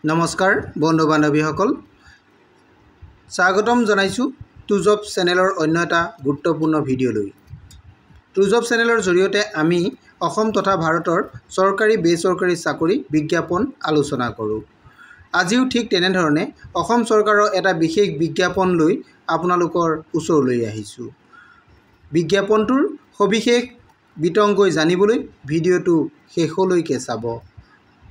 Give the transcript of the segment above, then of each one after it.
নমস্কাৰ বন্ধু বান্ধৱীসকল, স্বাগতম জনাইছোঁ টুজব চেনেলৰ অন্য এটা গুৰুত্বপূৰ্ণ ভিডিঅ'লৈ। টুজব চেনেলৰ জৰিয়তে আমি অসম তথা ভাৰতৰ চৰকাৰী বেচৰকাৰী চাকৰি বিজ্ঞাপন আলোচনা কৰোঁ। আজিও ঠিক তেনেধৰণে অসম চৰকাৰৰ এটা বিশেষ বিজ্ঞাপন লৈ আপোনালোকৰ ওচৰলৈ আহিছোঁ। বিজ্ঞাপনটোৰ সবিশেষ বিতংকৈ জানিবলৈ ভিডিঅ'টো শেষলৈকে চাব।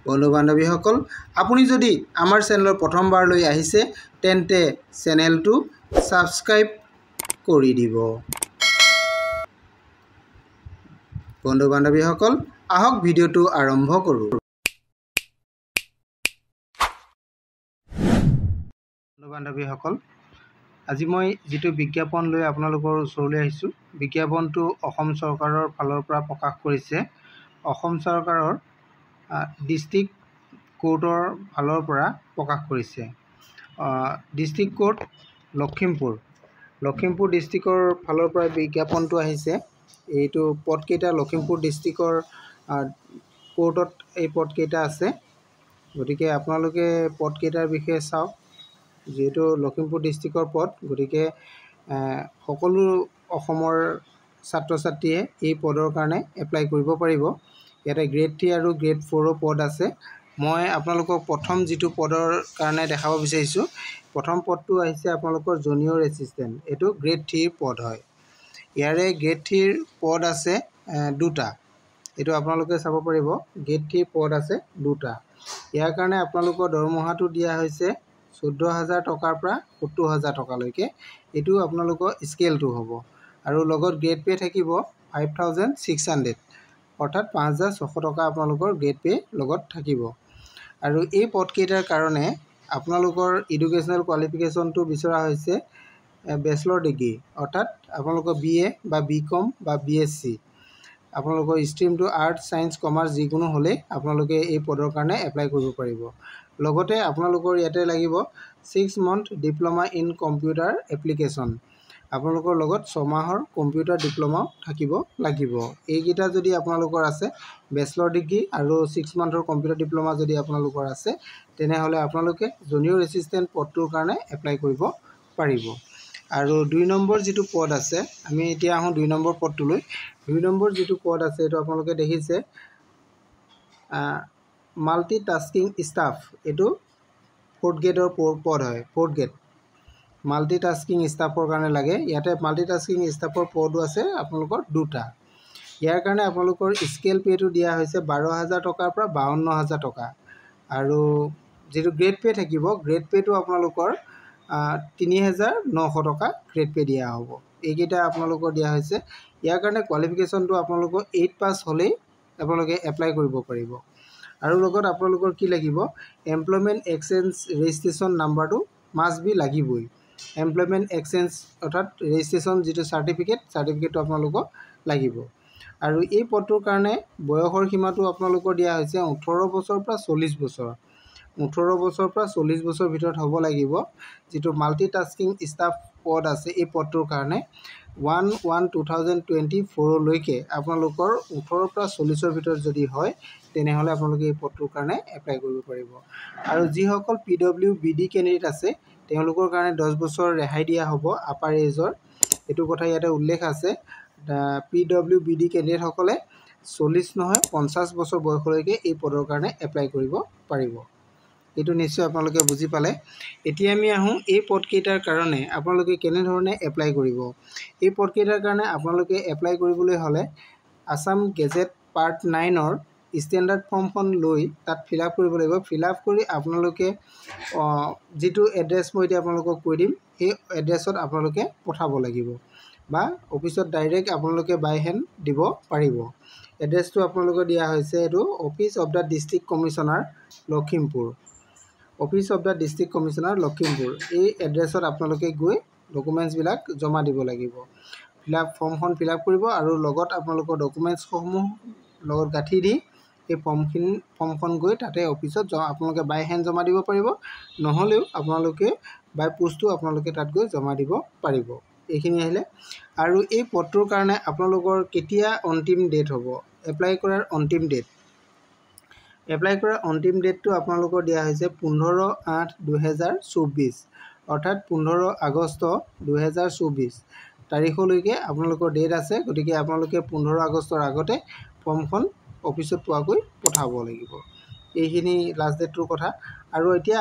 বন্ধু বান্ধৱীসকল, আপুনি যদি আমাৰ চেনেলৰ প্ৰথমবাৰলৈ আহিছে তেন্তে চেনেলটো ছাবস্ক্ৰাইব কৰি দিব। বন্ধু বান্ধৱীসকল, আহক ভিডিঅ'টো আৰম্ভ কৰোঁ। বন্ধু বান্ধৱীসকল, আজি মই যিটো বিজ্ঞাপন লৈ আপোনালোকৰ ওচৰলৈ আহিছোঁ, বিজ্ঞাপনটো অসম চৰকাৰৰ ফালৰ পৰা প্ৰকাশ কৰিছে। অসম চৰকাৰৰ ডিষ্ট্ৰিক্ট কোৰ্টৰ ফালৰ পৰা প্ৰকাশ কৰিছে। ডিষ্ট্ৰিক্ট কোৰ্ট লখিমপুৰ ডিষ্ট্ৰিক্টৰ ফালৰ পৰা বিজ্ঞাপনটো আহিছে। এইটো পদকেইটা লখিমপুৰ ডিষ্ট্ৰিক্টৰ কোৰ্টত এই পদকেইটা আছে। গতিকে আপোনালোকে পদকেইটাৰ বিষয়ে চাওক। যিহেতু লখিমপুৰ ডিষ্ট্ৰিক্টৰ পদ, গতিকে সকলো অসমৰ ছাত্ৰ ছাত্ৰীয়ে এই পদৰ কাৰণে এপ্লাই কৰিব পাৰিব। ইয়াতে গ্ৰেড 3 আৰু গ্ৰেড 4 পদ আছে। মই আপোনালোকক প্ৰথম যিটো পদৰ কাৰণে দেখাব বিচাৰিছোঁ, প্ৰথম পদটো আহিছে আপোনালোকৰ জুনিয়ৰ এছিষ্টেণ্ট। এইটো গ্ৰেড 3 পদ হয়। ইয়াৰে গ্ৰেড 3 পদ আছে দুটা। এইটো আপোনালোকে চাব পাৰিব, গ্ৰেড 3 পদ আছে দুটা। ইয়াৰ কাৰণে আপোনালোকৰ দৰমহাটো দিয়া হৈছে 14,000 টকাৰ পৰা 70,000 টকালৈকে। এইটো আপোনালোকৰ স্কেলটো হ'ব। আৰু লগত গ্ৰেড পে থাকিব 5,600, অৰ্থাৎ 5,600 টকা আপোনালোকৰ গ্ৰেড পে লগত থাকিব। আৰু এই পদকেইটাৰ কাৰণে আপোনালোকৰ এডুকেশ্যনেল কোৱালিফিকেশ্যনটো বিচৰা হৈছে বেচেলৰ ডিগ্ৰী, অৰ্থাৎ আপোনালোকৰ BA বা BCom বা BSc। আপোনালোকৰ ষ্ট্ৰীমটো আৰ্টছ, ছায়েন্স, কমাৰ্চ যিকোনো হ'লেই আপোনালোকে এই পদৰ কাৰণে এপ্লাই কৰিব পাৰিব। লগতে আপোনালোকৰ ইয়াতে লাগিব 6 month diploma in computer application. আপোনালোকৰ লগত 6 মাহৰ কম্পিউটাৰ ডিপ্ল'মাও থাকিব লাগিব। এইকেইটা যদি আপোনালোকৰ আছে, বেচেলৰ ডিগ্ৰী আৰু 6 মান্থৰ কম্পিউটাৰ ডিপ্ল'মা যদি আপোনালোকৰ আছে, তেনেহ'লে আপোনালোকে জুনিয়ৰ এছিষ্টেণ্ট পদটোৰ কাৰণে এপ্লাই কৰিব পাৰিব। আৰু 2 নম্বৰ যিটো পদ আছে, আমি এতিয়া আহোঁ 2 নম্বৰ পদটোলৈ। 2 নম্বৰ যিটো পদ আছে, এইটো আপোনালোকে দেখিছে মাল্টি টাস্কিং ষ্টাফ। এইটো 4th গ্ৰেডৰ পদ হয়। 4th গ্ৰেড মাল্টি টাস্কিং ষ্টাফৰ কাৰণে লাগে। ইয়াতে মাল্টি টাস্কিং ষ্টাফৰ পদো আছে আপোনালোকৰ দুটা। ইয়াৰ কাৰণে আপোনালোকৰ স্কেল পে'টো দিয়া হৈছে 12,000 টকাৰ পৰা 52,000 টকা। আৰু যিটো গ্ৰেড পে থাকিব, গ্ৰেড পে'টো আপোনালোকৰ 3,900 টকা গ্ৰেড পে' দিয়া হ'ব। এইকেইটা আপোনালোকৰ দিয়া হৈছে। ইয়াৰ কাৰণে কোৱালিফিকেশ্যনটো আপোনালোকৰ 8 পাছ হ'লেই আপোনালোকে এপ্লাই কৰিব পাৰিব। আৰু লগত আপোনালোকৰ কি লাগিব, এমপ্লয়মেণ্ট এক্সচেঞ্জ ৰেজিষ্ট্ৰেশ্যন নাম্বাৰটো মাষ্ট বি লাগিবই। এমপ্লয়মেণ্ট এক্সচেঞ্জ অৰ্থাৎ ৰেজিষ্ট্ৰেশ্যন যিটো চাৰ্টিফিকেটটো আপোনালোকক লাগিব। আৰু এই পদটোৰ কাৰণে বয়সৰ সীমাটো আপোনালোকৰ দিয়া হৈছে 18 বছৰৰ পৰা 40 বছৰ। 18 বছৰৰ পৰা 40 বছৰৰ ভিতৰত হ'ব লাগিব। যিটো মাল্টি টাস্কিং ষ্টাফ পদ আছে, এই পদটোৰ কাৰণে 1/1/2024লৈকে আপোনালোকৰ 18 পৰা 40ৰ ভিতৰত যদি হয়, তেনেহ'লে আপোনালোকে এই পদটোৰ কাৰণে এপ্লাই কৰিব পাৰিব। আৰু যিসকল PWBD কেণ্ডিডেট আছে, তেওঁলোকৰ কাৰণে 10 বছৰ ৰেহাই দিয়া হ'ব আপাৰ এজৰ। এইটো কথা ইয়াতে উল্লেখ আছে। PWBD কেণ্ডিডেটসকলে 40 নহয় 50 বছৰ বয়সলৈকে এই পদৰ কাৰণে এপ্লাই কৰিব পাৰিব। এইটো নিশ্চয় আপোনালোকে বুজি পালে। এতিয়া আমি আহোঁ এই পদকেইটাৰ কাৰণে আপোনালোকে কেনেধৰণে এপ্লাই কৰিব। এই পদকেইটাৰ কাৰণে আপোনালোকে এপ্লাই কৰিবলৈ হ'লে আছাম গেজেট পাৰ্ট 9ৰ ষ্টেণ্ডাৰ্ড ফৰ্মখন লৈ তাত ফিল আপ কৰিব লাগিব। ফিল আপ কৰি আপোনালোকে যিটো এড্ৰেছ মই এতিয়া আপোনালোকক কৈ দিম, সেই এড্ৰেছত আপোনালোকে পঠাব লাগিব বা অফিচত ডাইৰেক্ট আপোনালোকে বাই হেণ্ড দিব পাৰিব। এড্ৰেছটো আপোনালোকে দিয়া হৈছে, এইটো office of the district commissioner Lakhimpur. Office of the district commissioner Lakhimpur. এই এড্ৰেছত আপোনালোকে গৈ ডকুমেণ্টছবিলাক জমা দিব লাগিব। ফৰ্মখন ফিল আপ কৰিব আৰু লগত আপোনালোকৰ ডকুমেণ্টছসমূহ লগত গাঁঠি দি এই ফৰ্মখন গৈ তাতে অফিচত আপোনালোকে বাই হেণ্ড জমা দিব পাৰিব। নহ'লেও আপোনালোকে বাই পোষ্টো আপোনালোকে তাত গৈ জমা দিব পাৰিব। এইখিনি আহিলে। আৰু এই পদটোৰ কাৰণে আপোনালোকৰ কেতিয়া অন্তিম ডেট হ'ব, এপ্লাই কৰাৰ অন্তিম ডেট এপ্লাই কৰাৰ অন্তিম ডেটটো আপোনালোকৰ দিয়া হৈছে 15/8/2024 অৰ্থাৎ 15 আগষ্ট 2024 তাৰিখলৈকে আপোনালোকৰ ডেট আছে। গতিকে আপোনালোকে 15 আগষ্টৰ আগতে ফৰ্মখন অফিচত পোৱাকৈ পঠাব লাগিব। এইখিনি লাষ্ট ডেটটোৰ কথা। আৰু এতিয়া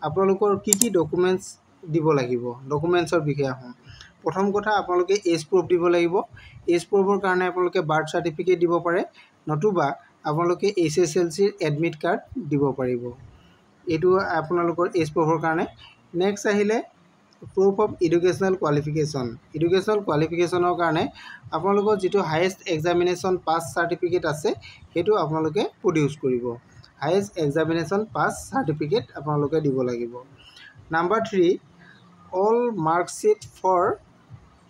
আপোনালোকৰ কি ডকুমেণ্টছ দিব লাগিব, ডকুমেণ্টছৰ বিষয়ে আহোঁ। প্ৰথম কথা আপোনালোকে এজ প্ৰুফ দিব লাগিব। এজ প্ৰুফৰ কাৰণে আপোনালোকে বাৰ্থ চাৰ্টিফিকেট দিব পাৰে, নতুবা আপোনালোকে SSLCৰ এডমিট কাৰ্ড দিব পাৰিব। এইটো আপোনালোকৰ এজ প্ৰুফৰ কাৰণে। নেক্সট আহিলে proof of educational qualification. Educational কোৱালিফিকেশ্যনৰ কাৰণে আপোনালোকৰ যিটো হায়েষ্ট এক্সামিনেশ্যন পাছ চাৰ্টিফিকেট আছে সেইটো আপোনালোকে প্ৰডিউচ কৰিব। হায়েষ্ট এক্সামিনেশ্যন পাছ চাৰ্টিফিকেট আপোনালোকে দিব লাগিব। Number 3, all marksheet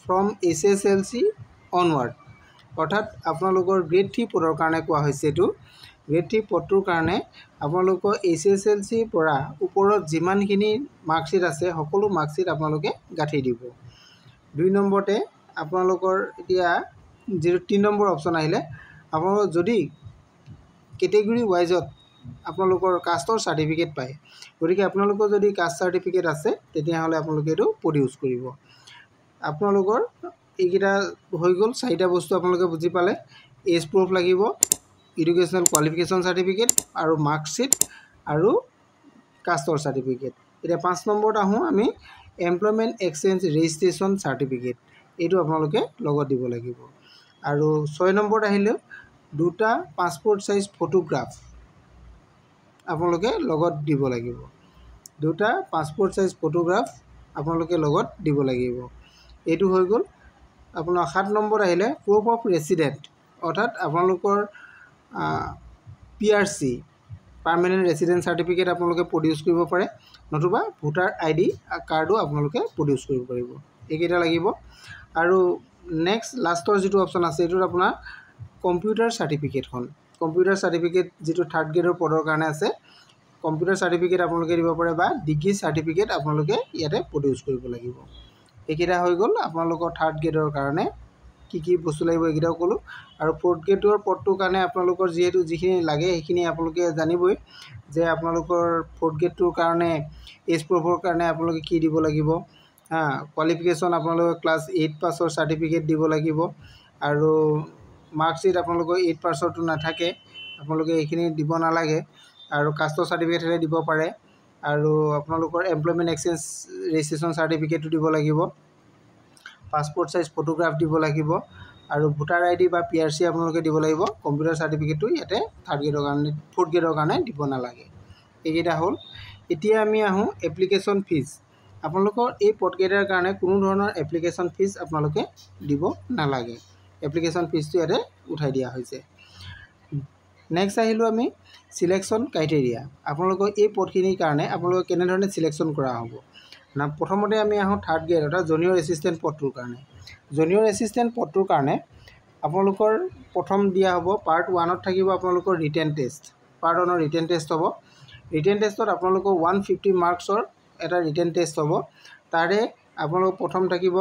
from SSLC onward, অৰ্থাৎ আপোনালোকৰ গ্ৰেড 3 পদৰ কাৰণে কোৱা হৈছে। এইটো গ্ৰেড 3 পদটোৰ কাৰণে আপোনালোকৰ SSLCৰ পৰা ওপৰত যিমানখিনি মাৰ্কশ্বিট আছে সকলো মাৰ্কশ্বিট আপোনালোকে গাঁঠি দিব। 2 নম্বৰতে আপোনালোকৰ এতিয়া যিটো 3 নম্বৰ অপশ্যন আহিলে, আপোনালোকৰ যদি কেটেগৰী ৱাইজত আপোনালোকৰ কাষ্টৰ চাৰ্টিফিকেট পায়, গতিকে আপোনালোকৰ যদি কাষ্ট চাৰ্টিফিকেট আছে তেতিয়াহ'লে আপোনালোকে এইটো প্ৰডিউচ কৰিব। আপোনালোকৰ এইকেইটা হৈ গ'ল 4টা বস্তু আপোনালোকে বুজি পালে। এজ প্ৰুফ লাগিব, এডুকেশ্যনেল কোৱালিফিকেশ্যন চাৰ্টিফিকেট আৰু মাৰ্কশ্বিট আৰু কাষ্টৰ চাৰ্টিফিকেট। এতিয়া 5 নম্বৰত আহোঁ আমি, এমপ্লয়মেণ্ট এক্সচেঞ্জ ৰেজিষ্ট্ৰেশ্যন চাৰ্টিফিকেট, এইটো আপোনালোকে লগত দিব লাগিব। আৰু 6 নম্বৰত আহিলেও 2টা পাছপোৰ্ট চাইজ ফটোগ্ৰাফ আপোনালোকে লগত দিব লাগিব। 2টা পাছপোৰ্ট চাইজ ফটোগ্ৰাফ আপোনালোকে লগত দিব লাগিব। এইটো হৈ গ'ল আপোনাৰ। 7 নম্বৰত আহিলে প্ৰুফ অফ ৰেচিডেণ্ট, অৰ্থাৎ আপোনালোকৰ PRC পাৰ্মানেণ্ট ৰেচিডেণ্ট চাৰ্টিফিকেট আপোনালোকে প্ৰডিউচ কৰিব পাৰে, নতুবা ভোটাৰ ID কাৰ্ডো আপোনালোকে প্ৰডিউচ কৰিব পাৰিব। এইকেইটা লাগিব। আৰু নেক্সট লাষ্টৰ যিটো অপশ্যন আছে এইটোত আপোনাৰ কম্পিউটাৰ চাৰ্টিফিকেটখন, কম্পিউটাৰ চাৰ্টিফিকেট যিটো 3rd গ্ৰেডৰ পদৰ কাৰণে আছে, কম্পিউটাৰ চাৰ্টিফিকেট আপোনালোকে দিব পাৰে বা ডিগ্ৰী চাৰ্টিফিকেট আপোনালোকে ইয়াতে প্ৰডিউচ কৰিব লাগিব। এইকেইটা হৈ গ'ল আপোনালোকৰ 3rd গ্ৰেডৰ কাৰণে কি বস্তু লাগিব এইকেইটাও ক'লোঁ। আৰু 4th গ্ৰেডৰ পদটোৰ কাৰণে আপোনালোকৰ যিহেতু যিখিনি লাগে সেইখিনি আপোনালোকে জানিবই, যে আপোনালোকৰ 4th গ্ৰেডটোৰ কাৰণে এজ প্ৰুফৰ কাৰণে আপোনালোকে কি দিব লাগিব। কোৱালিফিকেশ্যন আপোনালোকে ক্লাছ 8 পাছৰ চাৰ্টিফিকেট দিব লাগিব। আৰু মাৰ্কশ্বিট আপোনালোকৰ 8 পাছৰটো নাথাকে, আপোনালোকে এইখিনি দিব নালাগে। আৰু কাষ্টৰ চাৰ্টিফিকেট হ'লে দিব পাৰে। আৰু আপোনালোকৰ এমপ্লয়মেণ্ট এক্সচেঞ্জ ৰেজিষ্ট্ৰেশ্যন চাৰ্টিফিকেটটো দিব লাগিব। পাছপোৰ্ট চাইজ ফটোগ্ৰাফ দিব লাগিব। আৰু ভোটাৰ ID বা PRC আপোনালোকে দিব লাগিব। কম্পিউটাৰ চাৰ্টিফিকেটটো ইয়াতে 3rd গ্ৰেডৰ কাৰণে 4th গ্ৰেডৰ কাৰণে দিব নালাগে। এইকেইটা হ'ল। এতিয়া আমি আহোঁ এপ্লিকেশ্যন ফিজ। আপোনালোকৰ এই পদকেইটাৰ কাৰণে কোনো ধৰণৰ এপ্লিকেশ্যন ফিজ আপোনালোকে দিব নালাগে। এপ্লিকেশ্যন ফিজটো ইয়াতে উঠাই দিয়া হৈছে। নেক্সট আহিলোঁ আমি চিলেকশ্যন ক্ৰাইটেৰিয়া। আপোনালোকৰ এই পদখিনিৰ কাৰণে আপোনালোকক কেনেধৰণে চিলেকশ্যন কৰা হ'ব। প্ৰথমতে আমি আহোঁ 3rd গ্ৰেড অৰ্থাৎ জুনিয়ৰ এছিষ্টেণ্ট পদটোৰ কাৰণে। জুনিয়ৰ এছিষ্টেণ্ট পদটোৰ কাৰণে আপোনালোকৰ প্ৰথম দিয়া হ'ব পাৰ্ট 1ত থাকিব আপোনালোকৰ ৰিটেন টেষ্ট। পাৰ্ট 1ৰ ৰিটেন টেষ্ট হ'ব। ৰিটেন টেষ্টত আপোনালোকৰ 150 মাৰ্কছৰ এটা ৰিটেন টেষ্ট হ'ব। তাৰে আপোনালোকৰ প্ৰথম থাকিব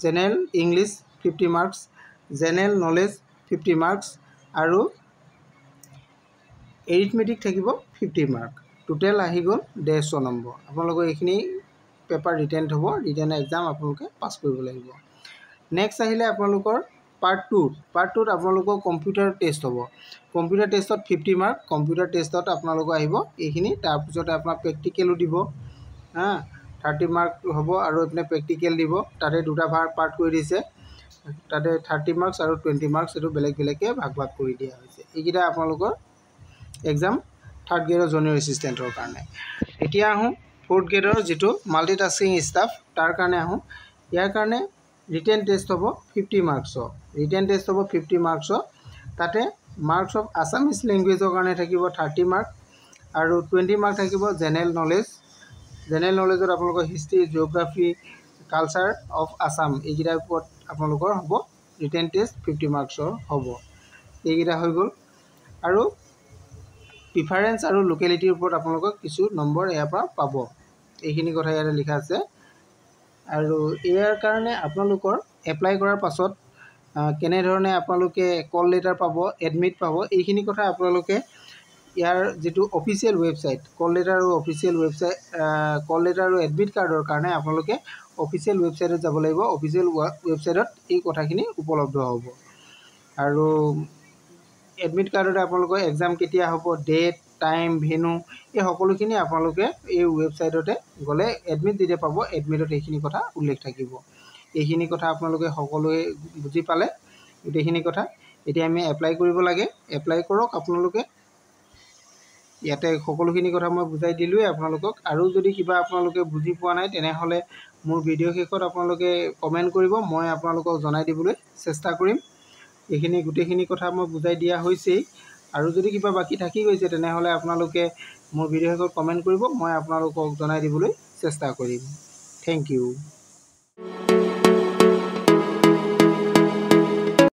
general English 50 marks, general knowledge 50 marks আৰু এৰিথমেটিক থাকিব 50 মাৰ্ক। টোটেল আহি গ'ল 150 নম্বৰ। আপোনালোকৰ এইখিনি পেপাৰ ৰিটেন হ'ব, ৰিটেন এক্সাম আপোনালোকে পাছ কৰিব লাগিব। নেক্সট আহিলে আপোনালোকৰ পাৰ্ট 2। পাৰ্ট 2ত আপোনালোকৰ কম্পিউটাৰ টেষ্ট হ'ব। কম্পিউটাৰ টেষ্টত 50 মাৰ্ক। কম্পিউটাৰ টেষ্টত আপোনালোকৰ আহিব এইখিনি। তাৰপিছতে আপোনাৰ প্ৰেক্টিকেলো দিব, 30 মাৰ্ক হ'ব আৰু এইপিনে প্ৰেক্টিকেল দিব। তাতে 2টা পাৰ্ট কৰি দিছে, তাতে 30 মাৰ্কছ আৰু 20 মাৰ্কছ, এইটো বেলেগ বেলেগকৈ ভাগ কৰি দিয়া হৈছে। এইকেইটা আপোনালোকৰ এক্সাম 3rd গ্ৰেডৰ জুনিয়ৰ এছিষ্টেণ্টৰ কাৰণে। এতিয়া আহোঁ 4th গ্ৰেডৰ যিটো মাল্টিটাস্কিং ষ্টাফ, তাৰ কাৰণে আহোঁ। ইয়াৰ কাৰণে ৰিটেন টেষ্ট হ'ব 50 মাৰ্কছৰ। ৰিটেন টেষ্ট হ'ব 50 মাৰ্কছৰ। তাতে মাৰ্কছ অফ আছামিজ লেংগুৱেজৰ কাৰণে থাকিব 30 মাৰ্ক আৰু 20 মাৰ্ক থাকিব জেনেৰেল নলেজ। জেনেৰেল নলেজত আপোনালোকৰ history, geography, culture of Assam এইকেইটাৰ ওপৰত আপোনালোকৰ হ'ব ৰিটেন টেষ্ট 50 মাৰ্কছৰ হ'ব। এইকেইটা হৈ গ'ল। আৰু প্ৰিফাৰেঞ্চ আৰু লোকেলিটিৰ ওপৰত আপোনালোকক কিছু নম্বৰ ইয়াৰ পৰা পাব। এইখিনি কথা ইয়াতে লিখা আছে। আৰু ইয়াৰ কাৰণে আপোনালোকৰ এপ্লাই কৰাৰ পাছত কেনেধৰণে আপোনালোকে কল লেটাৰ পাব, এডমিট পাব, এইখিনি কথা আপোনালোকে ইয়াৰ যিটো অফিচিয়েল ৱেবছাইট কল লেটাৰ আৰু অফিচিয়েল ৱেবছাইট কল লেটাৰ আৰু এডমিট কাৰ্ডৰ কাৰণে আপোনালোকে অফিচিয়েল ৱেবছাইটত যাব লাগিব। অফিচিয়েল ৱেবছাইটত এই কথাখিনি উপলব্ধ হ'ব। আৰু এডমিট কাৰ্ডতে আপোনালোকৰ এক্সাম কেতিয়া হ'ব, ডেট, টাইম, ভেনু, এই সকলোখিনি আপোনালোকে এই ৱেবছাইটতে গ'লে এডমিট যেতিয়া পাব এডমিটত এইখিনি কথা উল্লেখ থাকিব। এইখিনি কথা আপোনালোকে সকলোৱে বুজি পালে গোটেইখিনি কথা। এতিয়া আমি এপ্লাই কৰিব লাগে। এপ্লাই কৰক আপোনালোকে। ইয়াতে সকলোখিনি কথা মই বুজাই দিলোঁৱেই আপোনালোকক। আৰু যদি কিবা আপোনালোকে বুজি পোৱা নাই তেনেহ'লে মোৰ ভিডিঅ' শেষত আপোনালোকে কমেণ্ট কৰিব, মই আপোনালোকক জনাই দিবলৈ চেষ্টা কৰিম। এইখিনি গোটেইখিনি কথা মই বুজাই দিয়া হৈছেই। আৰু যদি কিবা বাকী থাকি গৈছে তেনেহ'লে আপোনালোকে মোৰ ভিডিঅ' শেষত কমেণ্ট কৰিব, মই আপোনালোকক জনাই দিবলৈ চেষ্টা কৰিম। Thank U.